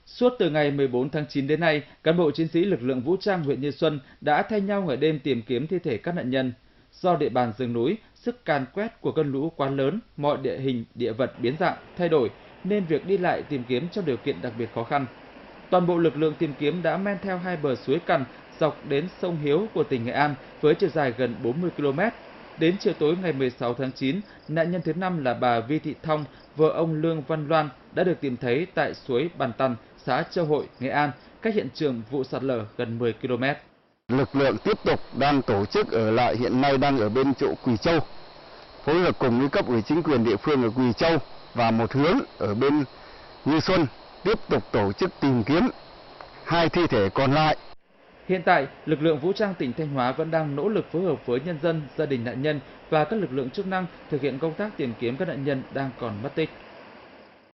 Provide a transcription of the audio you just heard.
Suốt từ ngày 14 tháng 9 đến nay, cán bộ chiến sĩ lực lượng vũ trang huyện Như Xuân đã thay nhau ngày đêm tìm kiếm thi thể các nạn nhân. Do địa bàn rừng núi, sức càn quét của cơn lũ quá lớn, mọi địa hình, địa vật biến dạng, thay đổi, nên việc đi lại tìm kiếm trong điều kiện đặc biệt khó khăn. Toàn bộ lực lượng tìm kiếm đã men theo hai bờ suối Cằn dọc đến sông Hiếu của tỉnh Nghệ An với chiều dài gần 40 km. Đến chiều tối ngày 16 tháng 9, nạn nhân thứ 5 là bà Vi Thị Thong, vợ ông Lương Văn Loan đã được tìm thấy tại suối Bàn Tần, xã Châu Hội, Nghệ An, cách hiện trường vụ sạt lở gần 10 km. Lực lượng tiếp tục đang tổ chức ở lại, hiện nay đang ở bên chỗ Quỳ Châu, phối hợp cùng với cấp ủy chính quyền địa phương ở Quỳ Châu và một hướng ở bên Như Xuân tiếp tục tổ chức tìm kiếm hai thi thể còn lại. Hiện tại, lực lượng vũ trang tỉnh Thanh Hóa vẫn đang nỗ lực phối hợp với nhân dân, gia đình nạn nhân và các lực lượng chức năng thực hiện công tác tìm kiếm các nạn nhân đang còn mất tích.